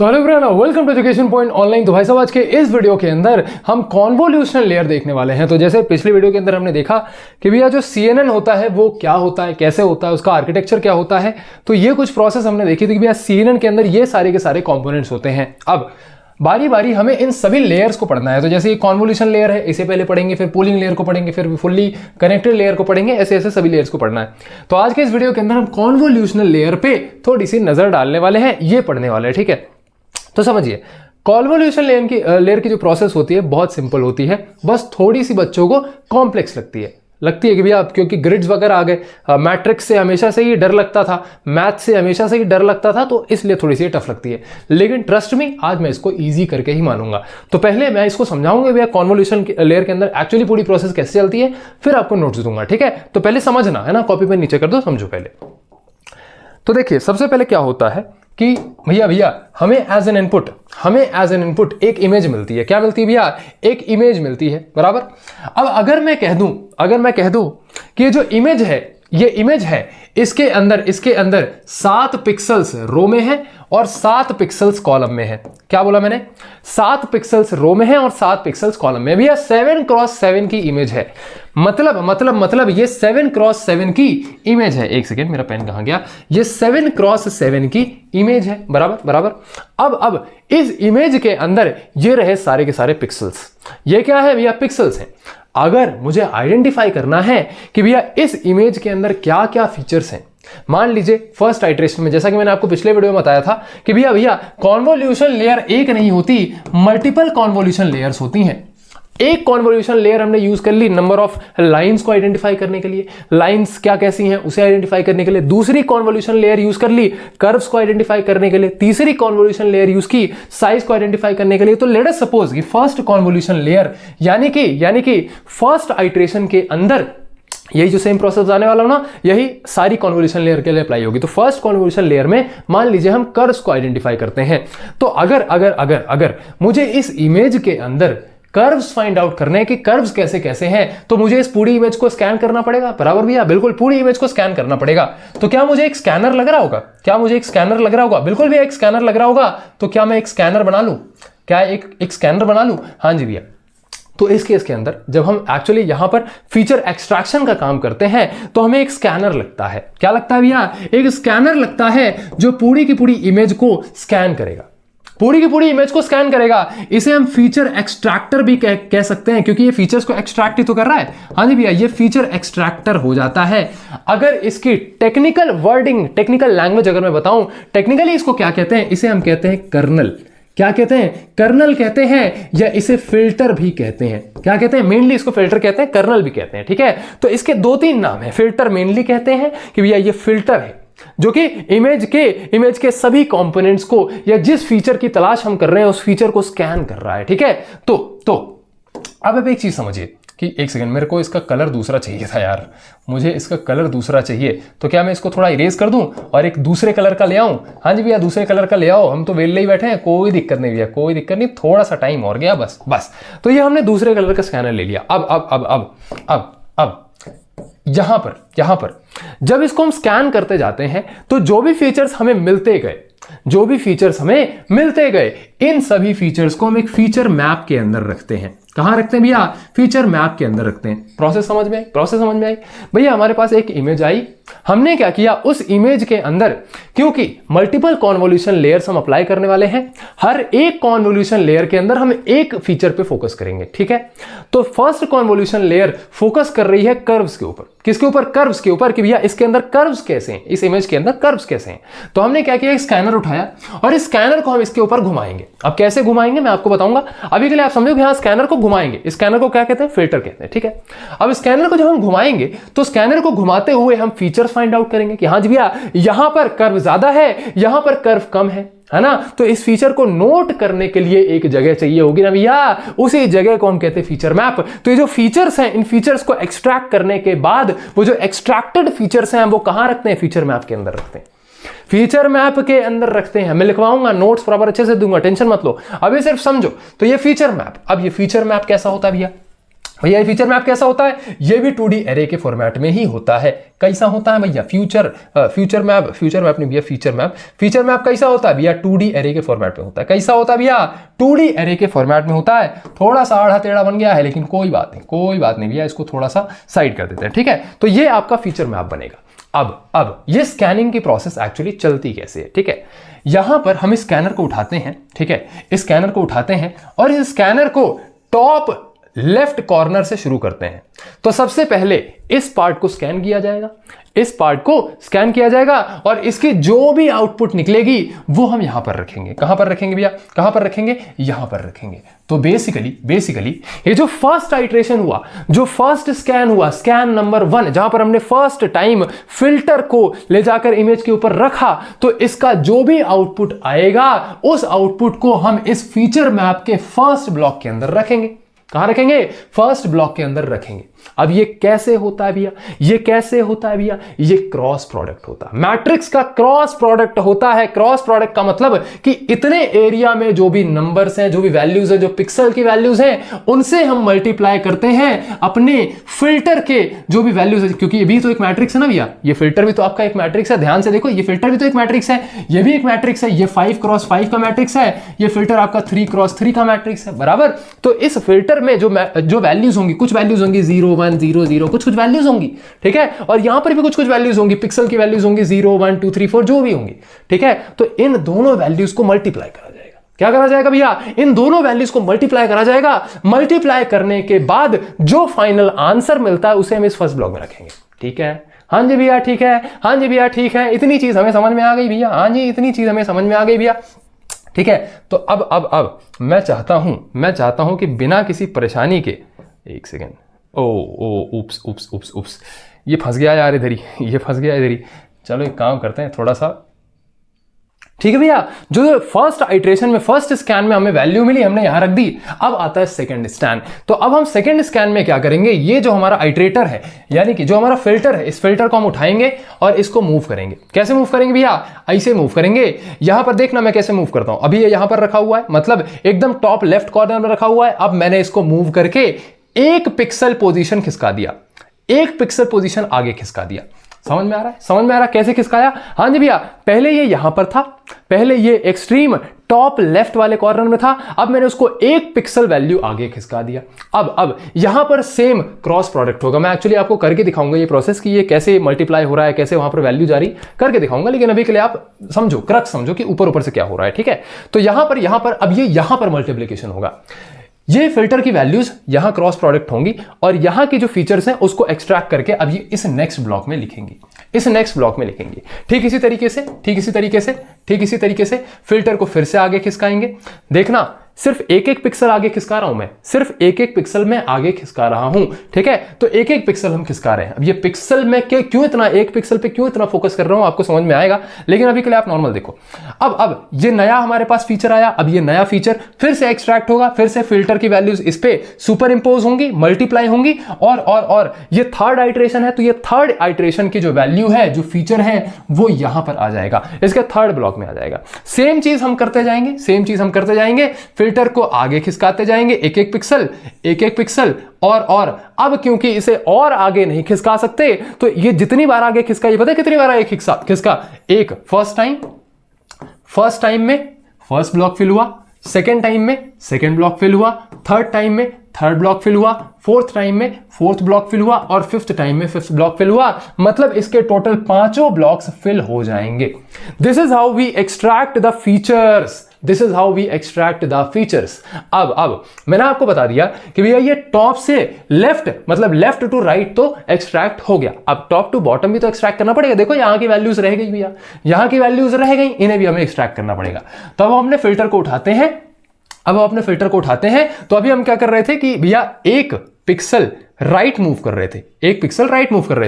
तो hello everyone, welcome to education point online. तो भाई साहब, आज के इस वीडियो के अंदर हम कॉन्वोल्यूशनल लेयर देखने वाले हैं। तो जैसे पिछले वीडियो के अंदर हमने देखा कि भैया जो CNN होता है वो क्या होता है, कैसे होता है, उसका आर्किटेक्चर क्या होता है। तो ये कुछ प्रोसेस हमने देखी थी कि भैया CNN के अंदर ये सारे के सारे कॉम्पोनेंट्स होते हैं। अब बारी बारी हमें इन सभी लेयर्स को पढ़ना है। तो जैसे ये कॉन्वोल्यूशन लेयर है, इसे पहले पढ़ेंगे, फिर पूलिंग लेयर को पढ़ेंगे, फिर फुल्ली कनेक्टेड लेयर को पढ़ेंगे, ऐसे ऐसे सभी लेयर्स को पढ़ना है। तो आज के इस वीडियो के अंदर हम कॉन्वोल्यूशनल लेयर पे थोड़ी सी नजर डालने वाले हैं, ये पढ़ने वाले हैं, ठीक है। तो समझिए, कॉन्वोल्यूशन लेयर की जो प्रोसेस होती है बहुत सिंपल होती है, बस थोड़ी सी बच्चों को कॉम्प्लेक्स लगती है कि भैया क्योंकि ग्रिड्स वगैरह आ गए, मैट्रिक्स से हमेशा से ही डर लगता था, मैथ से हमेशा से ही डर लगता था, तो इसलिए थोड़ी सी टफ लगती है। लेकिन ट्रस्ट मी, आज मैं इसको इजी करके ही मानूंगा। तो पहले मैं इसको समझाऊंगा भैया कॉन्वोल्यूशन लेयर के अंदर एक्चुअली पूरी प्रोसेस कैसे चलती है, फिर आपको नोट्स दूंगा, ठीक है। तो पहले समझना है ना, कॉपी पेन नीचे कर दो, समझो पहले। तो देखिए, सबसे पहले क्या होता है कि भैया हमें एज एन इनपुट एक इमेज मिलती है। क्या मिलती है भैया? एक इमेज मिलती है, बराबर। अब अगर मैं कह दूं कि ये जो इमेज है, इसके अंदर 7 पिक्सल्स रो में है और 7 पिक्सल्स कॉलम में है। क्या बोला मैंने? 7 पिक्सल्स रो में है और 7 पिक्सल्स कॉलम में। भैया 7x7 की इमेज है, मतलब ये 7x7 की इमेज है। एक सेकेंड, मेरा पेन कहां गया? ये 7x7 की इमेज है, बराबर। अब इस इमेज के अंदर ये रहे सारे के सारे पिक्सल्स। ये क्या है भैया? पिक्सल्स हैं। अगर मुझे आइडेंटिफाई करना है कि भैया इस इमेज के अंदर क्या क्या फीचर्स हैं, मान लीजिए फर्स्ट आइटरेशन में, जैसा कि मैंने आपको पिछले वीडियो में बताया था कि भैया कॉन्वोल्यूशन लेयर एक नहीं होती, मल्टीपल कॉन्वोल्यूशन लेयर्स होती हैं। एक कॉन्वोल्यूशन लेयर हमने यूज कर ली नंबर ऑफ लाइंस को आइडेंटिफाई करने के लिए, लाइंस क्या कैसी हैं उसे आइडेंटिफाई करने के लिए। दूसरी कॉन्वोल्यूशन लेयर यूज कर ली कर्व्स को आइडेंटिफाई करने के लिए। तीसरी कॉन्वोल्यूशन लेयर यूज की साइज को आइडेंटिफाई करने के लिए। तो लेट अस सपोज कि फर्स्ट कॉन्वोल्यूशन लेयर यानी कि फर्स्ट आइटरेशन के अंदर यही जो सेम प्रोसेस आने वाला हो ना, यही सारी कॉन्वोल्यूशन लेयर के लिए अप्लाई होगी। तो फर्स्ट कॉन्वोल्यूशन लेयर में मान लीजिए हम कर्व्स को आइडेंटिफाई करते हैं। तो अगर मुझे इस इमेज के अंदर कर्व्स फाइंड आउट करने हैं कि कर्व्स कैसे कैसे हैं, तो मुझे इस पूरी इमेज को स्कैन करना पड़ेगा, बराबर भैया, बिल्कुल पूरी इमेज को स्कैन करना पड़ेगा। तो क्या मुझे एक स्कैनर लग रहा होगा? बिल्कुल भैया, एक स्कैनर लग रहा होगा। तो क्या मैं एक स्कैनर बना लूं? एक स्कैनर बना लूं? हाँ जी भैया। तो इस केस के अंदर जब हम एक्चुअली यहां पर फीचर एक्सट्रैक्शन का काम करते हैं तो हमें एक स्कैनर लगता है। क्या लगता है भैया? एक स्कैनर लगता है जो पूरी की पूरी इमेज को स्कैन करेगा, पूरी की पूरी इमेज को स्कैन करेगा। इसे हम फीचर एक्सट्रैक्टर भी कह सकते हैं, क्योंकि ये फीचर्स को एक्सट्रैक्ट ही तो कर रहा है। हाँ जी भैया, ये फीचर एक्सट्रैक्टर हो जाता है। अगर इसकी टेक्निकल लैंग्वेज अगर मैं बताऊं, टेक्निकली इसको क्या कहते हैं? इसे हम कहते हैं कर्नल। क्या कहते हैं? कर्नल कहते हैं, या इसे फिल्टर भी कहते हैं। क्या कहते हैं? मेनली इसको फिल्टर कहते हैं, कर्नल भी कहते हैं, ठीक है। तो इसके 2-3 नाम है। फिल्टर मेनली कहते हैं कि भैया ये फिल्टर है जो कि इमेज के सभी कंपोनेंट्स को या जिस फीचर की तलाश हम कर रहे हैं उस फीचर को स्कैन कर रहा है, ठीक है। तो अब एक चीज समझिए कि एक सेकंड, मेरे को इसका कलर दूसरा चाहिए था यार, मुझे इसका कलर दूसरा चाहिए। तो क्या मैं इसको थोड़ा इरेज कर दूं और एक दूसरे कलर का ले आऊं? हाँ जी भैया, दूसरे कलर का ले आओ, हम तो वेले ही बैठे हैं, कोई दिक्कत नहीं भैया, कोई दिक्कत नहीं, थोड़ा सा टाइम और गया, बस। तो ये हमने दूसरे कलर का स्कैनर ले लिया। अब यहां पर जब इसको हम स्कैन करते जाते हैं तो जो भी फीचर्स हमें मिलते गए इन सभी फीचर्स को हम एक फीचर मैप के अंदर रखते हैं। कहां रखते हैं भैया? फीचर मैप के अंदर रखते हैं। प्रोसेस समझ में आई? भैया हमारे पास एक इमेज आई, हमने क्या किया, उस इमेज के अंदर, क्योंकि मल्टीपल कॉन्वोल्यूशन लेयर्स हम अप्लाई करने वाले हैं, हर एक कॉन्वोल्यूशन लेयर के अंदर हम एक फीचर पे फोकस करेंगे, ठीक है। तो फर्स्ट कॉन्वोल्यूशन लेयर फोकस कर रही है कर्व्स के ऊपर। किसके ऊपर? कर्व्स के ऊपर, कि भैया इसके अंदर कर्व्स कैसे हैं, इस इमेज के अंदर कर्व्स कैसे हैं। तो हमने क्या किया, एक स्कैनर उठाया और इस स्कैनर को हम इसके ऊपर घुमाएंगे। अब कैसे घुमाएंगे मैं आपको बताऊंगा, अभी के लिए आप समझो कि हाँ, स्कैनर को घुमाएंगे। इस स्कैनर को क्या कहते हैं? फिल्टर कहते हैं, ठीक है। अब स्कैनर को जब हम घुमाएंगे तो स्कैनर को घुमाते हुए हम फीचर्स फाइंड आउट करेंगे कि हाँ जी भैया, यहां पर कर्व ज्यादा है, यहां पर कर्व कम है ना। तो इस फीचर को नोट करने के लिए एक जगह चाहिए होगी ना भैया, उसी जगह को हम कहते हैं फीचर मैप। तो ये जो फीचर्स हैं, इन फीचर्स को एक्सट्रैक्ट करने के बाद वो जो एक्सट्रैक्टेड फीचर्स हैं वो कहां रखते हैं? फीचर मैप के अंदर रखते हैं। फीचर मैप के अंदर रखते हैं। मैं लिखवाऊंगा, नोट्स प्रॉपर अच्छे से दूंगा, टेंशन मत लो, अभी सिर्फ समझो। तो ये फीचर मैप, अब ये फीचर मैप कैसा होता है भैया? भैया ये फीचर मैप कैसा होता है? ये भी 2D एरे के फॉर्मेट में ही होता है। कैसा होता है भैया? फ्यूचर मैप नहीं भैया, फीचर मैप कैसा होता है भैया? 2D एरे के फॉर्मेट में होता है। कैसा होता है भैया? 2D एरे के फॉर्मेट में होता है। थोड़ा सा आड़ा टेढ़ा बन गया है, लेकिन कोई बात नहीं भैया, इसको थोड़ा सा साइड कर देते हैं, ठीक है। तो ये आपका फीचर मैप बनेगा। अब ये स्कैनिंग की प्रोसेस एक्चुअली चलती कैसे है, ठीक है। यहां पर हम इस स्कैनर को उठाते हैं, ठीक है, इस स्कैनर को उठाते हैं और इस स्कैनर को टॉप लेफ्ट कॉर्नर से शुरू करते हैं। तो सबसे पहले इस पार्ट को स्कैन किया जाएगा, और इसकी जो भी आउटपुट निकलेगी वो हम यहां पर रखेंगे। कहां पर रखेंगे भैया? कहां पर रखेंगे? यहां पर रखेंगे। तो बेसिकली ये जो फर्स्ट आइट्रेशन हुआ, जो फर्स्ट स्कैन हुआ, स्कैन नंबर 1, जहां पर हमने फर्स्ट टाइम फिल्टर को ले जाकर इमेज के ऊपर रखा, तो इसका जो भी आउटपुट आएगा उस आउटपुट को हम इस फीचर मैप के फर्स्ट ब्लॉक के अंदर रखेंगे। कहां रखेंगे? फर्स्ट ब्लॉक के अंदर रखेंगे। अब ये कैसे होता है भैया? ये क्रॉस प्रोडक्ट होता है, मैट्रिक्स का क्रॉस प्रोडक्ट होता है। क्रॉस प्रोडक्ट का मतलब कि इतने एरिया में जो भी नंबर्स हैं, जो भी वैल्यूज हैं, जो पिक्सल की वैल्यूज हैं, उनसे हम मल्टीप्लाई करते हैं अपने फिल्टर के जो भी वैल्यूज है, क्योंकि ये भी तो एक मैट्रिक्स है ना भैया, ये फिल्टर भी तो आपका एक मैट्रिक्स है। ध्यान से देखो, ये फिल्टर भी तो एक मैट्रिक्स है, ये भी एक मैट्रिक्स है। ये 5x5 का मैट्रिक्स है, ये फिल्टर आपका 3x3 का मैट्रिक्स है, बराबर। तो इस फिल्टर में जो वैल्यूज होंगी, कुछ वैल्यूज होंगी 0 1 0 0, कुछ वैल्यूज होंगी, ठीक है। और यहां पर भी कुछ वैल्यूज होंगी, पिक्सल की वैल्यूज होंगी 0 1 2 3 4 जो भी होंगी, ठीक है। तो इन दोनों वैल्यूज को मल्टीप्लाई करा जाएगा। क्या करा जाएगा भैया? इन दोनों वैल्यूज को मल्टीप्लाई करा जाएगा। मल्टीप्लाई करने के बाद जो फाइनल आंसर मिलता है उसे हम इस फर्स्ट ब्लॉक में रखेंगे, ठीक है। हाँ जी भैया ठीक है, हाँ जी भैया ठीक है, इतनी चीज हमें समझ में आ गई भैया, हाँ जी इतनी चीज हमें समझ में आ गई भैया, ठीक है। तो अब मैं चाहता हूं कि बिना किसी परेशानी के, एक सेकेंड, उप्स, ये फंस गया यार इधर ही, चलो एक काम करते हैं थोड़ा सा, ठीक है भैया। जो फर्स्ट आइट्रेशन में, फर्स्ट स्कैन में हमें वैल्यू मिली, हमने यहां रख दी। अब आता है सेकंड स्कैन। तो अब हम सेकंड स्कैन में क्या करेंगे? ये जो हमारा आइट्रेटर है, यानी कि जो हमारा फिल्टर है, इस फिल्टर को हम उठाएंगे और इसको मूव करेंगे। कैसे मूव करेंगे भैया? ऐसे मूव करेंगे। यहां पर देखना मैं कैसे मूव करता हूं। अभी ये यहां पर रखा हुआ है, मतलब एकदम टॉप लेफ्ट कॉर्नर में रखा हुआ है। अब मैंने इसको मूव करके 1 पिक्सल पोजीशन खिसका दिया, 1 पिक्सल पोजीशन आगे खिसका दिया। समझ में आ रहा है कैसे खिसकाया? हाँ जी भैया, पहले ये यहां पर था, पहले ये एक्सट्रीम टॉप लेफ्ट वाले कॉर्नर में था। अब मैंने उसको 1 पिक्सल वैल्यू आगे खिसका दिया। अब यहां पर सेम क्रॉस प्रोडक्ट होगा। मैं एक्चुअली आपको करके दिखाऊंगा ये प्रोसेस कि ये कैसे मल्टीप्लाई हो रहा है, कैसे वहां पर वैल्यू जारी करके दिखाऊंगा, लेकिन अभी के लिए आप समझो, क्रक्स समझो कि ऊपर से क्या हो रहा है, ठीक है। तो यहां पर अब ये यहां पर मल्टीप्लीकेशन होगा। ये फिल्टर की वैल्यूज यहां क्रॉस प्रोडक्ट होंगी और यहां के जो फीचर्स हैं उसको एक्सट्रैक्ट करके अब ये इस नेक्स्ट ब्लॉक में लिखेंगे। ठीक इसी तरीके से फिल्टर को फिर से आगे खिसकाएंगे। देखना, सिर्फ 1 पिक्सल आगे खिसका रहा हूं मैं, सिर्फ 1 पिक्सल में आगे खिसका रहा हूं, ठीक है। तो 1 पिक्सल हम खिसका रहे हैं। अब ये पिक्सल में क्यों इतना 1 पिक्सल पे क्यों इतना फोकस कर रहा हूं, आपको समझ में आएगा, लेकिन अभी के लिए आप नॉर्मल देखो। अब ये नया हमारे पास फीचर आया। अब ये नया फीचर फिर से एक्सट्रैक्ट होगा, फिर से फिल्टर की वैल्यूज इस पे सुपर इंपोज होंगी, मल्टीप्लाई होंगी, और ये थर्ड आइट्रेशन है। तो ये थर्ड आइट्रेशन की जो वैल्यू है, जो फीचर है, वो यहां पर आ जाएगा, इसके थर्ड ब्लॉक में आ जाएगा। सेम चीज हम करते जाएंगे, फिल्टर को आगे खिसकाते जाएंगे, 1 पिक्सल, और अब क्योंकि इसे और आगे नहीं खिसका सकते, तो ये जितनी बार आगे खिसका, ये पता है कितनी बार आगे खिसका? एक फर्स्ट टाइम में फर्स्ट ब्लॉक फिल हुआ, सेकेंड टाइम में सेकेंड ब्लॉक फिल हुआ, थर्ड टाइम में थर्ड ब्लॉक फिल हुआ, फोर्थ टाइम में फोर्थ ब्लॉक फिल हुआ, और फिफ्थ टाइम में फिफ्थ ब्लॉक फिल हुआ। मतलब इसके टोटल 5 ब्लॉक्स फिल हो जाएंगे। This is how we extract the features. अब मैंने आपको बता दिया कि भैया ये टॉप से लेफ्ट, मतलब लेफ्ट टू राइट तो एक्सट्रैक्ट हो गया। अब टॉप टू बॉटम भी तो एक्सट्रैक्ट करना पड़ेगा। देखो यहां की वैल्यूज रह गई भैया, यहां की वैल्यूज रह गई, इन्हें भी हमें एक्सट्रैक्ट करना पड़ेगा। तो अब हम अपने फिल्टर को उठाते हैं। तो अभी हम क्या कर रहे थे कि भैया 1 पिक्सल राइट मूव कर रहे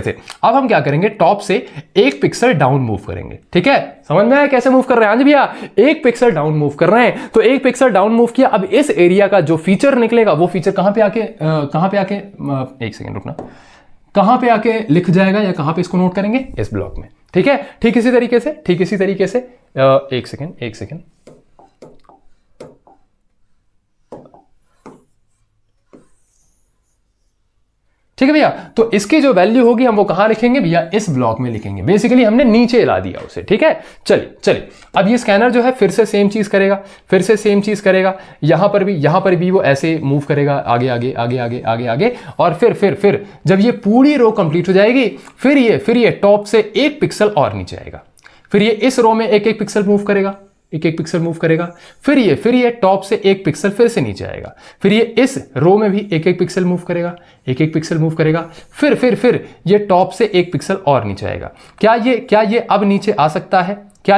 थे। अब हम क्या करेंगे? टॉप से 1 पिक्सल डाउन मूव करेंगे, ठीक है। समझ में आया कैसे मूव कर रहे हैं? हाँ जी भैया, 1 पिक्सल डाउन मूव कर रहे हैं। तो 1 पिक्सल डाउन मूव किया। अब इस एरिया का जो फीचर निकलेगा, वो फीचर कहां पे आके एक सेकेंड रुकना, कहां पे आके लिख जाएगा, या कहां पे इसको नोट करेंगे? इस ब्लॉक में, ठीक है। ठीक इसी तरीके से एक सेकेंड, ठीक है भैया। तो इसकी जो वैल्यू होगी हम वो कहां लिखेंगे भैया, इस ब्लॉक में लिखेंगे। बेसिकली हमने नीचे ला दिया उसे, ठीक है। चलिए अब ये स्कैनर जो है फिर से सेम चीज करेगा, यहां पर भी वो ऐसे मूव करेगा आगे आगे आगे आगे आगे आगे, और फिर जब ये पूरी रो कंप्लीट हो जाएगी फिर ये टॉप से 1 पिक्सल और नीचे आएगा, फिर ये इस रो में एक पिक्सल मूव करेगा, फिर ये टॉप से 1 पिक्सल फिर से नीचे आएगा, फिर ये इस रो में भी एक पिक्सल मूव करेगा, फिर ये टॉप से 1 पिक्सल और नीचे आएगा। क्या ये अब नीचे आ सकता है? क्या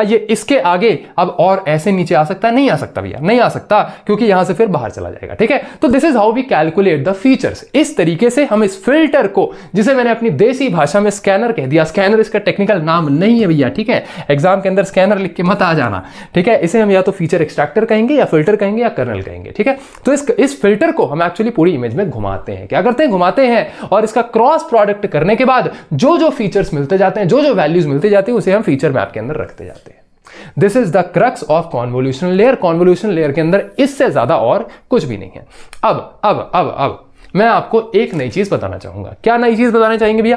ये इसके आगे अब और ऐसे नीचे आ सकता है? नहीं आ सकता भैया, नहीं आ सकता, क्योंकि यहां से फिर बाहर चला जाएगा, ठीक है। तो this is how we calculate the features. इस तरीके से हम इस फिल्टर को, जिसे मैंने अपनी देसी भाषा में स्कैनर कह दिया, स्कैनर इसका टेक्निकल नाम नहीं है भैया, ठीक है। एग्जाम के अंदर स्कैनर लिख के मत आ जाना, ठीक है। इसे हम या तो फीचर एक्सट्रैक्टर कहेंगे, या फिल्टर कहेंगे, या कर्नल कहेंगे, ठीक है। तो इस फिल्टर को हम एक्चुअली पूरी इमेज में घुमाते हैं। क्या करते हैं? घुमाते हैं, और इसका क्रॉस प्रोडक्ट करने के बाद जो फीचर्स मिलते जाते हैं, जो वैल्यूज मिलते जाती है, उसे हम फीचर मैप के अंदर रखते जाते हैं। This is the crux of convolutional layer. Convolutional layer के अंदर इससे ज्यादा और कुछ भी नहीं है। अब मैं आपको एक नई चीज बताना चाहूंगा। क्या नई चीज बताना चाहेंगे भैया?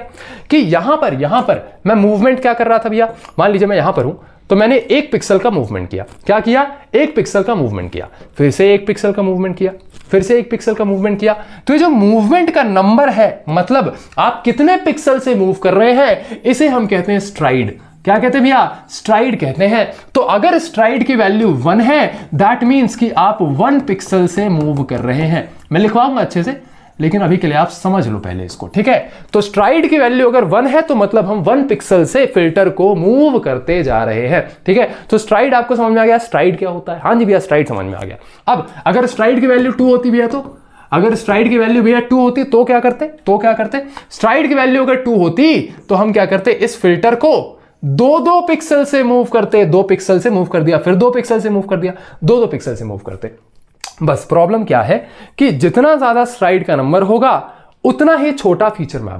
कि यहां पर मैं मूवमेंट क्या कर रहा था भैया? मान लीजिए मैं यहां पर हूं, तो मैंने 1 पिक्सल का मूवमेंट किया। क्या किया? 1 पिक्सल का मूवमेंट किया, फिर से 1 पिक्सल का मूवमेंट किया, फिर से 1 पिक्सल का मूवमेंट किया। तो ये जो मूवमेंट का नंबर है, मतलब आप कितने पिक्सल से मूव कर रहे हैं, इसे हम कहते हैं स्ट्राइड। क्या कहते हैं भैया? स्ट्राइड कहते हैं। तो अगर स्ट्राइड की वैल्यू 1 है, दैट मींस कि आप 1 पिक्सल से मूव कर रहे हैं। मैं लिखवाऊंगा अच्छे से, लेकिन अभी के लिए आप समझ लो पहले इसको, ठीक है। तो स्ट्राइड की वैल्यू अगर 1 है, तो मतलब हम 1 पिक्सल से फिल्टर को मूव करते जा रहे हैं, ठीक है। तो स्ट्राइड आपको समझ में आ गया? स्ट्राइड क्या होता है? हाँ जी भैया, स्ट्राइड समझ में आ गया। अब अगर स्ट्राइड की वैल्यू 2 होती भैया, तो अगर स्ट्राइड की वैल्यू भैया 2 होती तो क्या करते? स्ट्राइड की वैल्यू अगर 2 होती तो हम क्या करते? इस फिल्टर को 2 पिक्सल से मूव करते। 2 पिक्सल से मूव कर दिया, फिर 2 पिक्सल से मूव कर दिया, 2 पिक्सल से मूव करते। बस प्रॉब्लम क्या है कि जितना ज्यादा स्ट्राइड का नंबर होगा, उतना ही छोटा फीचर मैप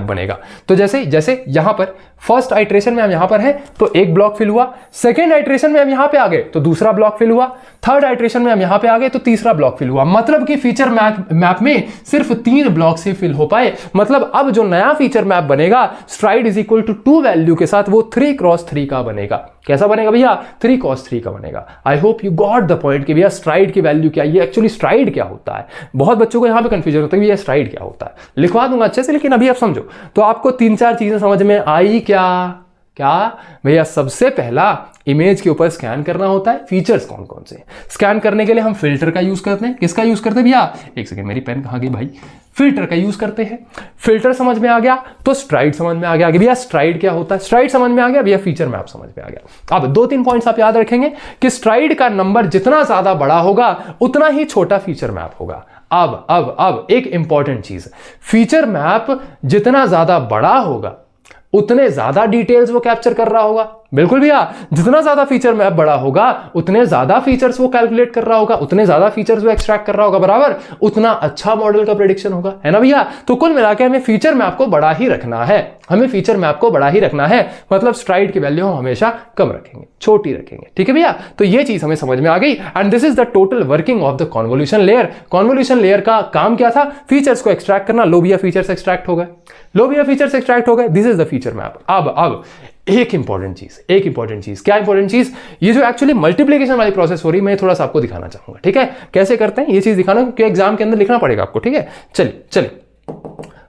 बनेगा। तो जैसे यहां पर फर्स्ट आइट्रेशन में हम यहां पर हैं, तो 1 ब्लॉक फिल हुआ। सेकेंड आइट्रेशन में हम यहां पे आ गए, तो दूसरा ब्लॉक फिल हुआ। थर्ड आइट्रेशन में हम यहां पे आ गए, तो तीसरा ब्लॉक फिल हुआ। मतलब कि फीचर मैप में सिर्फ 3 ब्लॉक से फिल हो पाए। मतलब अब जो नया फीचर मैप बनेगा, stride is equal to 2 value के साथ, वो 3x3 का बनेगा। कैसा बनेगा भैया? 3x3 का बनेगा। I hope you got the point कि भैया स्ट्राइड की वैल्यू क्या है, ये एक्चुअली स्ट्राइड क्या होता है। बहुत बच्चों को यहां पे कंफ्यूजन होता है कि ये स्ट्राइड क्या होता है। लिखवा दूंगा अच्छे से, लेकिन अभी आप समझो। तो आपको 3-4 चीजें समझ में आई क्या भैया? सबसे पहला, इमेज के ऊपर स्कैन करना होता है। फीचर्स कौन कौन से? स्कैन करने के लिए हम फिल्टर का यूज करते हैं। किसका यूज करते हैं भैया? एक सेकंड, मेरी पेन कहां गई भाई? फिल्टर का यूज करते हैं। फिल्टर समझ में आ गया तो स्ट्राइड समझ में आ गया कि भैया स्ट्राइड क्या होता है। स्ट्राइड समझ में आ गया भैया, फीचर मैप समझ में आ गया। अब 2-3 पॉइंट्स आप याद रखेंगे कि स्ट्राइड का नंबर जितना ज्यादा बड़ा होगा, उतना ही छोटा फीचर मैप होगा। अब एक इंपॉर्टेंट चीज, फीचर मैप जितना ज्यादा बड़ा होगा, उतने ज्यादा डिटेल्स वो कैप्चर कर रहा होगा। बिल्कुल भैया, जितना ज्यादा फीचर मैप बड़ा होगा, उतने ज्यादा फीचर्स वो कैलकुलेट कर रहा होगा, उतने ज्यादा फीचर्स वो एक्सट्रैक्ट कर रहा होगा, बराबर, उतना अच्छा मॉडल का प्रेडिक्शन होगा, है ना भैया। तो कुल मिलाकर हमें फीचर मैप को बड़ा ही रखना है, मतलब स्ट्राइड की वैल्यू हम हमेशा कम रखेंगे, छोटी रखेंगे, ठीक है भैया। तो ये चीज हमें समझ में आ गई, and this is the total working of the convolution layer. Convolution layer का काम क्या था? फीचर्स को एक्सट्रैक्ट करना। लो भैया, फीचर्स एक्सट्रैक्ट हो गए, this is the feature map. अब एक इंपॉर्टेंट चीज, क्या इंपॉर्टेंट चीज? ये जो एक्चुअली मल्टीप्लिकेशन वाली प्रोसेस हो रही है, मैं थोड़ा सा आपको दिखाना चाहूंगा, ठीक है। कैसे करते हैं ये चीज दिखाना, क्योंकि एग्जाम के अंदर लिखना पड़ेगा आपको, ठीक है। चलिए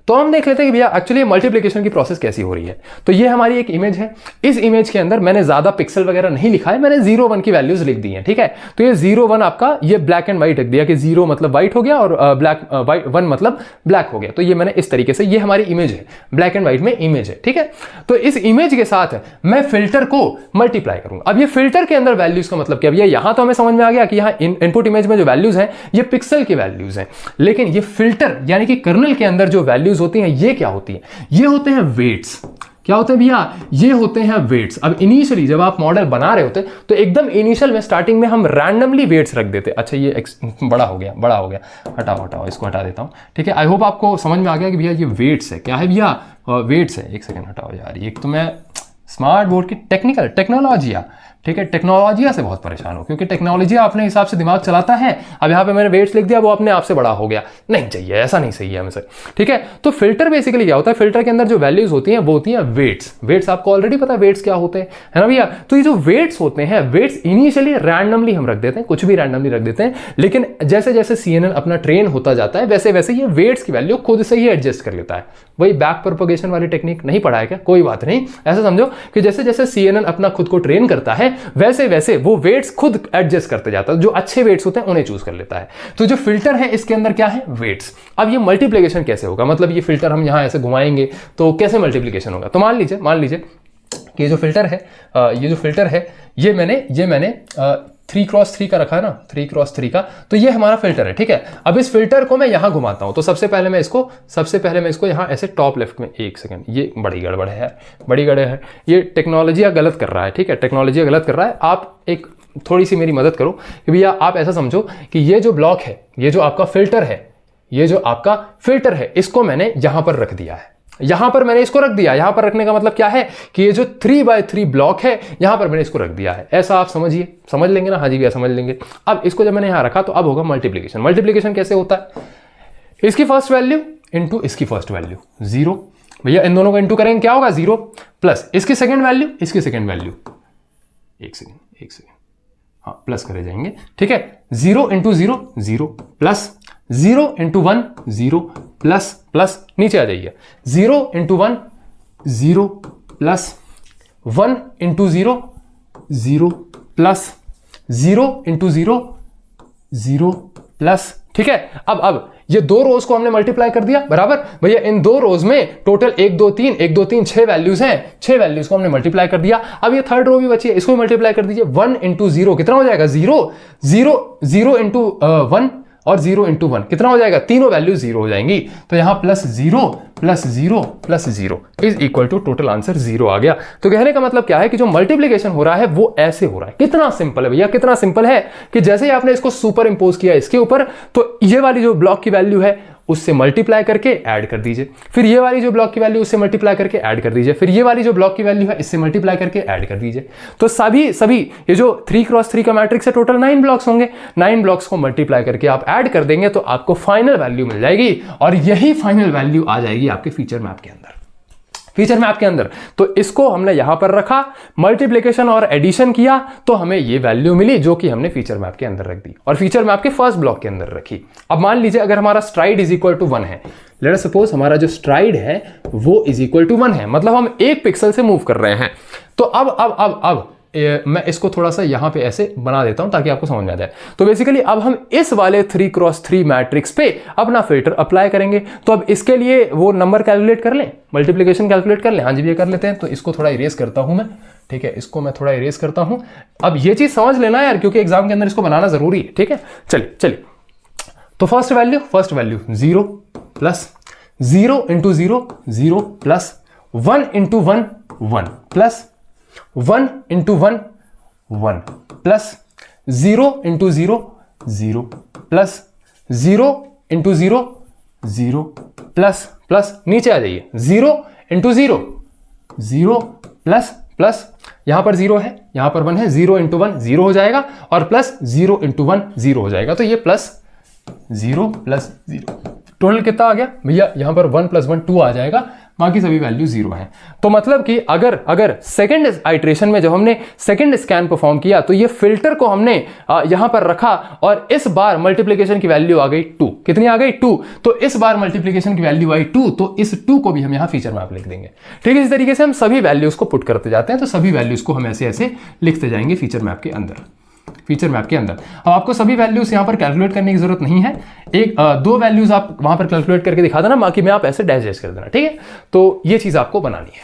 तो हम देख लेते हैं कि भैया एक्चुअली मल्टीप्लिकेशन की प्रोसेस कैसी हो रही है। तो ये हमारी एक इमेज है। इस इमेज के अंदर मैंने ज्यादा पिक्सल वगैरह नहीं लिखा है, मैंने 0-1 की वैल्यूज लिख दी हैं, ठीक है। तो ये 0-1 आपका ये ब्लैक एंड व्हाइट लिख दिया कि 0 मतलब व्हाइट हो गया और 1 मतलब ब्लैक हो गया। तो ये मैंने इस तरीके से, ये हमारी इमेज है, ब्लैक एंड व्हाइट में इमेज है, ठीक है। तो इस इमेज के साथ मैं फिल्टर को मल्टीप्लाई करूंगा। अब ये फिल्टर के अंदर वैल्यूज का मतलब क्या? भैया यहां तो हमें समझ में आ गया कि यहाँ इनपुट इमेज में जो वैल्यूज हैं, ये पिक्सल की वैल्यूज हैं, लेकिन ये फिल्टर यानी कि कर्नल के अंदर जो वैल्यूज होती हैं, ये क्या होती है? ये होते हैं वेट्स। क्या होते हैं भैया? ये होते हैं वेट्स। अब इनिशियली जब आप मॉडल बना रहे होते तो एकदम इनिशियल में, स्टार्टिंग में हम रैंडमली वेट्स रख देते। अच्छा ये बड़ा हो गया, हटाओ इसको हटा देता हूं, ठीक है। आई होप आपको समझ में आ गया कि भैया ये वेट्स है। क्या है भैया? वेट्स है। एक सेकेंड हटाओ यार, ये तो मैं स्मार्ट बोर्ड की टेक्नोलॉजी ठीक है, टेक्नोलॉजिया से बहुत परेशान हो, क्योंकि टेक्नोलॉजिया अपने हिसाब से दिमाग चलाता है। अब यहाँ पे मैंने वेट्स लिख दिया, वो अपने आप से बड़ा हो गया, नहीं चाहिए, ऐसा नहीं सही है हमसे। ठीक है, तो फिल्टर बेसिकली क्या होता है, फिल्टर के अंदर जो वैल्यूज होती हैं वो होती हैं वेट्स। वेट्स आपको ऑलरेडी पता है वेट्स क्या होते हैं, है ना भैया। तो ये जो वेट्स होते हैं, वेट्स इनिशियली रैंडमली हम रख देते हैं, कुछ भी रैंडमली रख देते हैं, लेकिन जैसे जैसे CNN अपना ट्रेन होता जाता है वैसे वैसे ये वेट्स की वैल्यू खुद से ही एडजस्ट कर लेता है। वही बैक प्रोपगेशन वाली टेक्निक नहीं पढ़ा है क्या? कोई बात नहीं, ऐसा समझो कि जैसे जैसे CNN अपना खुद को ट्रेन करता है वैसे वैसे वो वेट्स खुद एडजस्ट करते जाता है, जो अच्छे वेट्स होते हैं उन्हें चूज कर लेता है। तो जो फिल्टर है इसके अंदर क्या है, वेट्स। अब ये मल्टीप्लिकेशन कैसे होगा, मतलब ये फिल्टर हम यहां ऐसे घुमाएंगे तो कैसे मल्टीप्लिकेशन होगा। तो मान लीजिए कि ये जो फिल्टर है ये मैंने 3x3 का रखा है ना, 3x3 का, तो ये हमारा फिल्टर है। ठीक है, अब इस फिल्टर को मैं यहां घुमाता हूं, तो सबसे पहले मैं इसको यहां ऐसे टॉप लेफ्ट में, एक सेकंड, ये बड़ी गड़बड़ है, ये टेक्नोलॉजी गलत कर रहा है। ठीक है, टेक्नोलॉजी गलत कर रहा है। आप एक थोड़ी सी मेरी मदद करो कि भैया आप ऐसा समझो कि ये जो ब्लॉक है, ये जो आपका फिल्टर है, इसको मैंने यहां पर रख दिया है, यहां पर मैंने इसको रख दिया। यहां पर रखने का मतलब क्या है कि ये जो 3x3 ब्लॉक है यहां पर मैंने इसको रख दिया है, ऐसा आप समझ लेंगे ना। हाँ जी भैया समझ लेंगे। अब इसको जब मैंने यहां रखा तो अब होगा मल्टीप्लिकेशन। मल्टीप्लिकेशन कैसे होता है, इसकी फर्स्ट वैल्यू इंटू इसकी फर्स्ट वैल्यू 0, भैया इन दोनों को इंटू करेंगे क्या होगा 0, प्लस इसकी सेकेंड वैल्यू, एक सेकेंड, हाँ प्लस करे जाएंगे। ठीक है, 0 इंटू 0 0 प्लस 0 इंटू 1 0 प्लस नीचे आ जाइए, 0 into 1 0 plus 1 into 0 0 plus 0 into 0 0 plus. ठीक है, अब ये दो रोज को हमने मल्टीप्लाई कर दिया बराबर। भैया इन दो रोज में टोटल 1 2 3 6 वैल्यूज हैं, 6 वैल्यूज को हमने मल्टीप्लाई कर दिया। अब ये थर्ड रो भी बची है, इसको मल्टीप्लाई कर दीजिए। 1 इंटू 0 कितना हो जाएगा 0 इंटू 1 और 0 इंटू 1 कितना हो जाएगा, तीनों वैल्यू 0 हो जाएंगी। तो यहां plus 0 plus 0 plus 0 is equal to total answer 0 आ गया। तो कहने का मतलब क्या है कि जो मल्टीप्लिकेशन हो रहा है वो ऐसे हो रहा है। कितना सिंपल है भैया, कितना सिंपल है कि जैसे ही आपने इसको सुपर इंपोज किया इसके ऊपर, तो ये वाली जो ब्लॉक की वैल्यू है उससे मल्टीप्लाई करके ऐड कर दीजिए, फिर ये वाली जो ब्लॉक की वैल्यू उससे मल्टीप्लाई करके ऐड कर दीजिए, फिर ये वाली जो ब्लॉक की वैल्यू है इससे मल्टीप्लाई करके ऐड कर दीजिए। तो सभी ये जो 3x3 का मैट्रिक्स है टोटल 9 ब्लॉक्स होंगे, 9 ब्लॉक्स को मल्टीप्लाई करके आप ऐड कर देंगे तो आपको फाइनल वैल्यू मिल जाएगी, और यही फाइनल वैल्यू आ जाएगी आपके फीचर मैप के अंदर। तो इसको हमने यहां पर रखा, मल्टीप्लिकेशन और एडिशन किया तो हमें ये वैल्यू मिली जो कि हमने फीचर मैप के अंदर रख दी और फीचर मैप के फर्स्ट ब्लॉक के अंदर रखी। अब मान लीजिए अगर हमारा स्ट्राइड इज इक्वल टू 1 है, लेट अस सपोज हमारा जो स्ट्राइड है वो इज इक्वल टू 1 है, मतलब हम 1 पिक्सल से मूव कर रहे हैं। तो अब मैं इसको थोड़ा सा यहां पे ऐसे बना देता हूं ताकि आपको समझ में आ जाए। तो बेसिकली अब हम इस वाले 3x3 मैट्रिक्स पे अपना फिल्टर अप्लाई करेंगे। तो अब इसके लिए वो नंबर कैलकुलेट कर लें, मल्टीप्लिकेशन कैलकुलेट कर लें। हाँ जी ये कर लेते हैं। तो इसको थोड़ा इरेज करता हूं मैं, ठीक है, इसको मैं थोड़ा इरेज करता हूं। अब ये चीज समझ लेना यार, क्योंकि एग्जाम के अंदर इसको बनाना जरूरी है। ठीक है, चलिए तो first value 0 plus 0 into 0 0 plus 1 into 1 1 plus 1 into 1 1 plus 0 into 0 0 plus 0 into 0 0 plus नीचे आ जाइए, 0 इंटू 0 0 प्लस यहां पर 0 है, यहां पर 1 है, 0 इंटू 1 0 हो जाएगा और प्लस 0 इंटू 1 0 हो जाएगा। तो ये प्लस 0 प्लस 0 टोटल कितना आ गया भैया, यहां पर 1 प्लस 1 2 आ जाएगा, बाकी सभी वैल्यू 0 है। तो मतलब कि अगर सेकंड आइट्रेशन में जब हमने सेकंड स्कैन परफॉर्म किया तो ये फिल्टर को हमने यहां पर रखा और इस बार मल्टीप्लिकेशन की वैल्यू आ गई 2। कितनी आ गई 2। तो इस बार मल्टीप्लिकेशन की वैल्यू आई 2, तो इस 2 को भी हम यहां फीचर मैप लिख देंगे। ठीक है, इस तरीके से हम सभी वैल्यूज को पुट करते जाते हैं। तो सभी वैल्यूज को हम ऐसे लिखते जाएंगे फीचर मैप के अंदर। अब आपको सभी वैल्यूज यहां पर कैलकुलेट करने की जरूरत नहीं है, दो वैल्यूज आप वहां पर कैलकुलेट करके दिखा देना, बाकी में आप ऐसे डैश कर देना। ठीक है, तो ये चीज आपको बनानी है।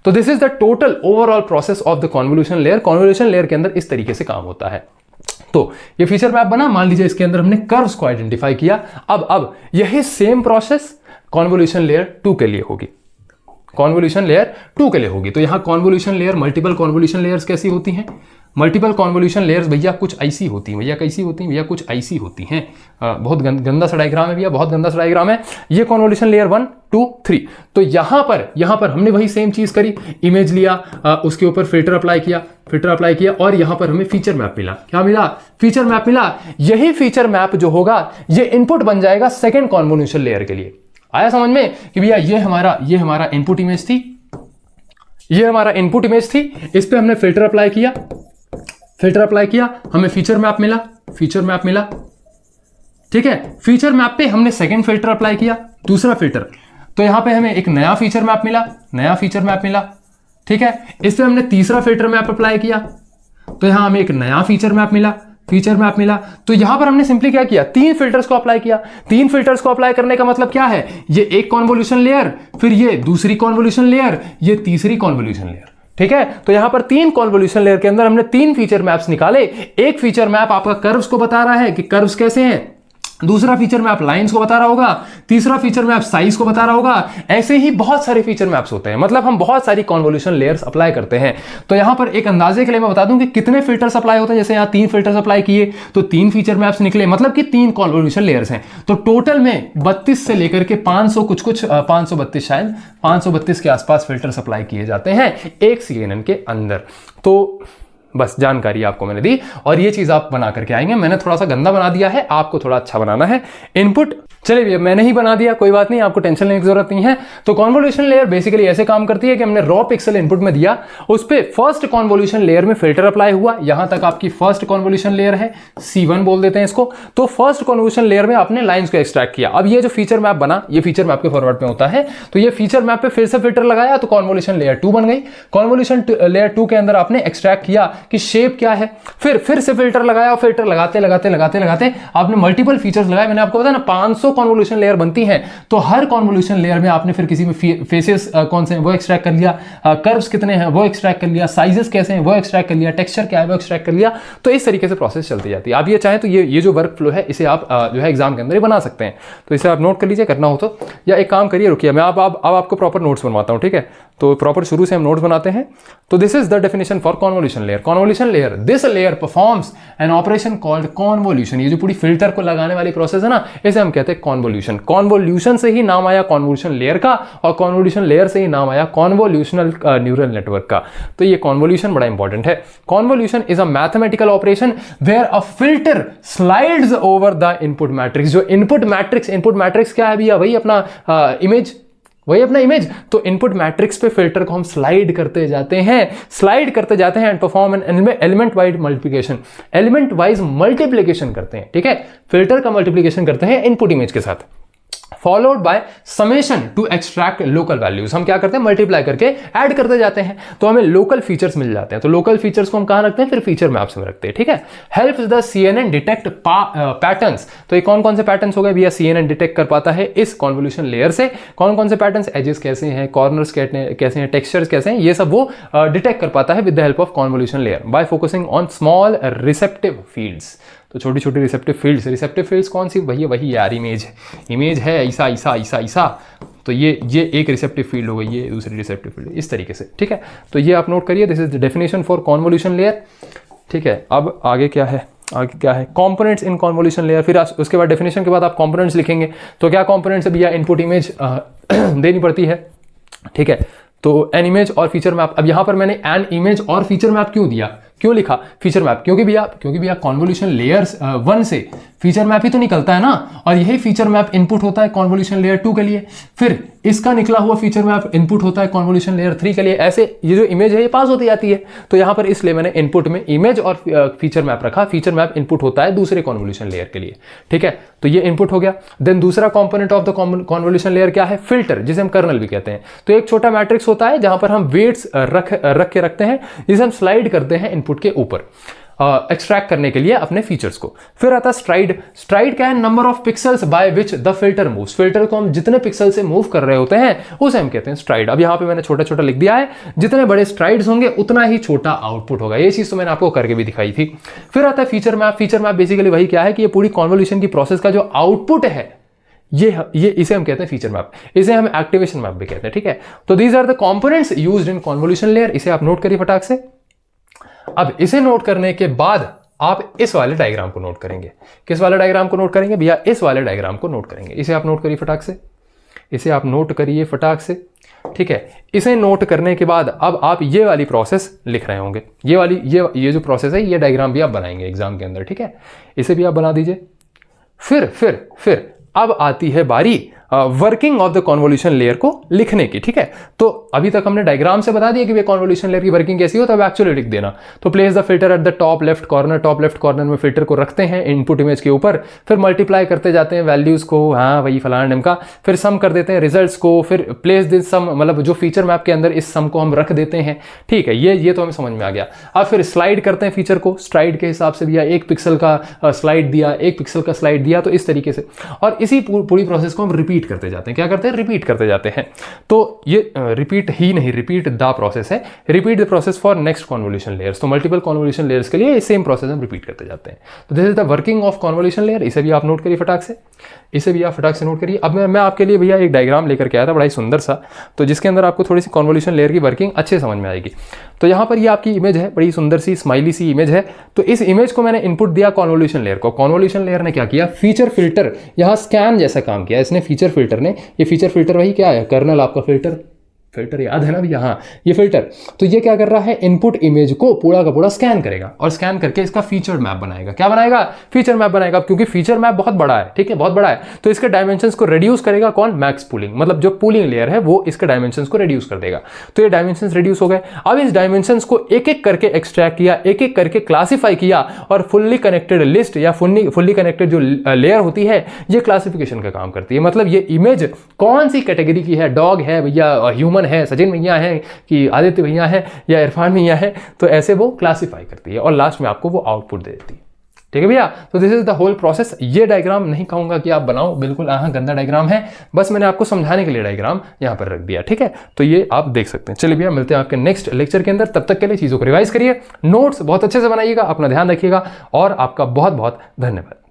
तो this is the total overall process of the convolution layer. Convolution layer के अंदर इस तरीके से काम होता है। तो ये फीचर मैप बना, मान लीजिए इसके अंदर हमने कर्व्स को आइडेंटिफाई किया। अब यही सेम प्रोसेस कॉन्वोल्यूशन लेयर 2 के लिए होगी। तो यहां convolution layer, multiple convolution layers कैसी होती हैं, मल्टीपल कॉन्वोल्यूशन लेयर्स भैया कुछ ऐसी होती हैं भैया, कैसी होती हैं भैया, कुछ ऐसी होती हैं। बहुत गंदा सा डायग्राम है भैया, बहुत गंदा सा डायग्राम है। ये कॉन्वोल्यूशन लेयर 1 2 3। तो यहां पर हमने वही सेम चीज करी, इमेज लिया, उसके ऊपर फिल्टर अप्लाई किया और यहां पर हमें फीचर मैप मिला। क्या मिला? फीचर मैप मिला। यही फीचर मैप जो होगा ये इनपुट बन जाएगा सेकेंड कॉन्वोल्यूशन लेयर के लिए। आया समझ में कि भैया ये हमारा इनपुट इमेज थी, ये हमारा इनपुट इमेज थी, इस पे हमने फिल्टर अप्लाई किया, हमें फीचर मैप मिला, ठीक है। फीचर मैप पे हमने सेकंड फिल्टर अप्लाई किया, दूसरा फिल्टर, तो यहां पे हमें एक नया फीचर मैप मिला, ठीक है। इस पे हमने तीसरा फिल्टर मैप अप्लाई किया, तो यहां हमें एक नया फीचर मैप मिला। तो यहां पर हमने सिंपली क्या किया? 3 फिल्टर्स को अप्लाई किया। 3 फिल्टर्स को अप्लाई करने का मतलब क्या है? ये एक कॉन्वोल्यूशन लेयर, फिर ये दूसरी कॉन्वोल्यूशन लेयर, ये तीसरी कॉन्वोल्यूशन लेयर, ठीक है। तो यहां पर 3 कॉन्वोल्यूशन लेयर के अंदर हमने 3 फीचर मैप्स निकाले। एक फीचर मैप आपका कर्व्स को बता रहा है कि कर्व्स कैसे हैं, दूसरा फीचर मैप लाइंस को बता रहा होगा, तीसरा फीचर मैप साइज को बता रहा होगा। ऐसे ही बहुत सारे फीचर मैप्स होते हैं, मतलब हम बहुत सारी कॉन्वोल्यूशन लेयर्स अप्लाई करते हैं। तो यहां पर एक अंदाजे के लिए मैं बता दूं कि कितने फिल्टर्स अप्लाई होते हैं। जैसे यहां 3 फिल्टर्स अप्लाई किए तो 3 फीचर मैप्स निकले, मतलब कि 3 कॉन्वोल्यूशन लेयर्स हैं। तो टोटल में 32 से लेकर के 500 कुछ 532 शायद 532 के आसपास फिल्टर्स अप्लाई किए जाते हैं एक CNN के अंदर। तो बस जानकारी आपको मैंने दी और ये चीज आप बना करके आएंगे। मैंने थोड़ा सा गंदा बना दिया है, आपको थोड़ा अच्छा बनाना है। इनपुट चलिए भैया मैंने ही बना दिया, कोई बात नहीं, आपको टेंशन लेने की जरूरत नहीं है। तो कॉन्वोल्यूशन लेयर बेसिकली ऐसे काम करती है कि हमने रॉ पिक्सल इनपुट में दिया, उस पे फर्स्ट कॉन्वोल्यूशन लेयर में फिल्टर अप्लाई हुआ। यहां तक आपकी फर्स्ट कॉन्वोल्यूशन लेयर है, C1 बोल देते हैं इसको। तो फर्स्ट कॉन्वोल्यूशन लेयर में आपने लाइंस को एक्सट्रैक्ट किया। अब ये जो फीचर मैप बना, ये फीचर मैप के फॉरवर्ड में होता है। तो ये फीचर मैप पे फिर से फिल्टर लगाया तो कॉन्वोल्यूशन लेयर 2 बन गई। कॉन्वोल्यूशन लेयर 2 के अंदर आपने एक्सट्रैक्ट किया कि शेप क्या है, फिर से फिल्टर लगाया और फिल्टर लगाते आपने मल्टीपल फीचर्स लगाए। मैंने आपको बताया ना 500 कॉन्वोल्यूशन लेयर बनती हैं, तो हर कॉन्वोल्यूशन लेयर में आपने फिर किसी में फेसेस कौन से हैं वो एक्सट्रैक्ट कर लिया, कर्व्स कितने हैं वो एक्सट्रैक्ट कर लिया, साइजेस कैसे हैं वो एक्सट्रैक्ट कर लिया, टेक्सचर क्या है वो एक्सट्रैक्ट कर लिया। तो इस तरीके से प्रोसेस चलती जाती है। आप ये चाहें तो ये जो वर्क फ्लो है इसे आप जो है एग्जाम के अंदर ही बना सकते हैं। तो इसे आप नोट कर लीजिए, करना हो तो, या एक काम करिए, रुकिए मैं अब आपको प्रॉपर नोट्स बनवाता हूँ, ठीक है। तो प्रॉपर शुरू से हम नोट्स बनाते हैं। तो this is the definition for convolution layer. Convolution layer, this layer performs an operation called convolution. ये जो पूरी फिल्टर को लगाने वाली प्रोसेस है ना, इसे हम कहते हैं कॉन्वोल्यूशन। कॉन्वोल्यूशन से ही नाम आया कॉन्वोल्यूशन लेयर का, और कॉन्वोल्यूशन लेयर से ही नाम आया कॉन्वोल्यूशनल न्यूरल नेटवर्क का। तो ये कॉन्वोल्यूशन बड़ा इंपॉर्टेंट है। Convolution is a mathematical operation where a filter slides over the input matrix. जो इनपुट मैट्रिक्स क्या है भैया? वही अपना इमेज। तो इनपुट मैट्रिक्स पे फिल्टर को हम स्लाइड करते जाते हैं and perform an element wise multiplication करते हैं, ठीक है। फिल्टर का मल्टीप्लिकेशन करते हैं इनपुट इमेज के साथ, followed by summation to extract local values. हम क्या करते हैं? मल्टीप्लाई करके ऐड करते जाते हैं, तो हमें लोकल फीचर्स मिल जाते हैं। तो लोकल फीचर्स को हम कहां रखते हैं? फिर फीचर मैप्स में रखते हैं, ठीक है। Helps the CNN detect patterns. तो ये कौन कौन से पैटर्न्स हो गए भैया? CNN डिटेक्ट कर पाता है इस कॉन्वोल्यूशन लेयर से कौन कौन से पैटर्न्स, एजेस कैसे हैं, कॉर्नर्स कैसे हैं, टेक्सचर्स कैसे हैं, ये सब वो डिटेक्ट कर पाता है with the help of convolution layer by focusing on small receptive fields. तो छोटी छोटी रिसेप्टिव फील्ड्स कौन सी भैया? वही यार इमेज है ऐसा। तो ये एक रिसेप्टिव फील्ड हो गई, ये दूसरी रिसेप्टिव फील्ड, इस तरीके से, ठीक है। तो ये आप नोट करिए, this is the definition for convolution layer, ठीक है। अब आगे क्या है? Components in convolution layer. फिर उसके बाद डेफिनेशन के बाद आप कंपोनेंट्स लिखेंगे। तो क्या कंपोनेंट्स है भैया? इनपुट इमेज देनी पड़ती है, ठीक है। तो एन इमेज और फीचर मैप। अब यहां पर मैंने एन इमेज और फीचर मैप क्यों लिखा फीचर मैप? क्योंकि भैया कॉन्वोल्यूशन लेयर्स 1 से फीचर मैप ही तो निकलता है ना, और यही फीचर मैप इनपुट होता है कॉन्वोल्यूशन लेयर 2 के लिए, फिर इसका निकला हुआ फीचर मैप इनपुट होता है कॉन्वोल्यूशन लेयर 3 के लिए। ऐसे ये जो इमेज है ये पास होती जाती है। तो यहां पर इसलिए मैंने इनपुट में इमेज और फीचर मैप रखा। फीचर मैप इनपुट होता है दूसरे कॉन्वोल्यूशन लेयर के लिए, ठीक है। तो ये इनपुट हो गया। देन दूसरा component of the convolution layer क्या है? फिल्टर, जिसे हम कर्नल भी कहते हैं। तो एक छोटा मैट्रिक्स होता है जहां पर हम वेट्स रख के रखते हैं, जिसे हम स्लाइड करते हैं इनपुट के ऊपर एक्सट्रैक्ट करने के लिए अपने फीचर्स को। फिर आता स्ट्राइड क्या है? Number of pixels by which the filter moves. Filter को हम जितने पिक्सल से मूव कर रहे होते हैं उसे हम कहते हैं स्ट्राइड। अब यहां पे मैंने छोटा छोटा लिख दिया है, जितने बड़े स्ट्राइड्स होंगे उतना ही छोटा आउटपुट होगा। ये चीज तो मैंने आपको करके भी दिखाई थी। फिर आता है फीचर मैप बेसिकली वही क्या है कि ये पूरी कॉन्वोल्यूशन की प्रोसेस का जो आउटपुट है ये इसे हम कहते हैं फीचर मैप, इसे हम एक्टिवेशन मैप भी कहते हैं, ठीक है। तो these are the components used in convolution layer. इसे आप नोट करिए फटाक से। अब इसे नोट करने के बाद आप इस वाले डायग्राम को नोट करेंगे। किस वाले डायग्राम को नोट करेंगे भैया? इस वाले डायग्राम को नोट करेंगे। इसे आप नोट करिए फटाक से, इसे आप नोट करिए फटाक से, ठीक है। इसे नोट करने के बाद अब आप ये वाली प्रोसेस लिख रहे होंगे, ये वाली ये जो प्रोसेस है, ये डायग्राम भी आप बनाएंगे एग्जाम के अंदर, ठीक है। इसे भी आप बना दीजिए। फिर अब आती है बारी working of the convolution layer को लिखने की, ठीक है। तो अभी तक हमने डायग्राम से बता दिया कि कॉन्वोल्यूशन लेयर की वर्किंग कैसी हो, तब एक्चुअली लिख देना। तो place the filter at the top left corner में फिल्टर को रखते हैं इनपुट इमेज के ऊपर, फिर मल्टीप्लाई करते जाते हैं वैल्यूज को, हाँ वही फलाना ढिमका, फिर सम कर देते हैं रिजल्ट्स को, फिर प्लेस दिस सम, मतलब जो फीचर मैप के अंदर इस सम को हम रख देते हैं, ठीक है। ये तो हमें समझ में आ गया। अब फिर स्लाइड करते हैं फीचर को, स्ट्राइड के हिसाब से दिया, 1 पिक्सल का स्लाइड दिया, 1 पिक्सल का स्लाइड दिया, तो इस तरीके से, और इसी पूरी प्रोसेस को हम रिपीट करते जाते हैं। क्या करते हैं? रिपीट करते जाते हैं। तो ये रिपीट ही नहीं, रिपीट द प्रोसेस है, repeat the process for next convolution layers. तो मल्टीपल कॉन्वोल्यूशन लेयर्स के लिए सेम प्रोसेस हम रिपीट करते जाते हैं। तो this is the working of convolution layer. इसे भी आप नोट करिए फटाक से, इसे भी आप फटाक से नोट करिए। अब मैं आपके लिए भैया एक डायग्राम लेकर के आया था बड़ा ही सुंदर सा, तो जिसके अंदर आपको थोड़ी सी कॉन्वोल्यूशन लेयर की वर्किंग अच्छे समझ में आएगी। तो यहाँ पर ये आपकी इमेज है, बड़ी सुंदर सी स्माइली सी इमेज है। तो इस इमेज को मैंने इनपुट दिया कॉन्वोल्यूशन लेयर को। कॉन्वोल्यूशन लेयर ने क्या किया? फीचर फिल्टर, यहाँ स्कैन जैसा काम किया इसने। फीचर फिल्टर ने, ये फीचर फिल्टर वही क्या है, कर्नल आपका फिल्टर याद है ना भैया? हाँ, ये फिल्टर। तो ये क्या कर रहा है? इनपुट इमेज को पूरा का पूरा स्कैन करेगा और स्कैन करके इसका फीचर मैप बनाएगा। क्या बनाएगा? फीचर मैप बनाएगा। क्योंकि फीचर मैप बहुत बड़ा है, ठीक है, बहुत बड़ा है, तो इसके डायमेंशंस को रिड्यूस करेगा कौन? मैक्स पूलिंग, मतलब जो पूलिंग लेयर है वो इसके डायमेंशंस को रिड्यूस कर देगा। तो ये डायमेंशंस रिड्यूस हो गए। अब इस डायमेंशंस को एक एक करके एक्सट्रैक्ट किया, एक एक करके क्लासीफाई किया, और फुल्ली कनेक्टेड लिस्ट या फुल्ली कनेक्टेड जो लेयर होती है, ये क्लासिफिकेशन का काम करती है। मतलब ये इमेज कौन सी कैटेगरी की है, डॉग है भैया, ह्यूमन है, सचिन भैया है, कि आदित्य भैया है, या इरफान भैया है, तो ऐसे वो क्लासिफाई करती है और लास्ट में आपको वो आउटपुट दे देती है। ठीक है भैया? तो this is the whole process. ये डायग्राम नहीं कहूंगा कि आप बनाओ, बिल्कुल गंदा डायग्राम है, बस मैंने आपको समझाने के लिए डायग्राम यहां पर रख दिया, ठीक है। तो ये आप देख सकते हैं। चलिए भैया, मिलते हैं आपके नेक्स्ट लेक्चर के अंदर। तब तक के लिए चीजों को रिवाइज करिए, नोट्स बहुत अच्छे से बनाइएगा, अपना ध्यान रखिएगा, और आपका बहुत बहुत धन्यवाद।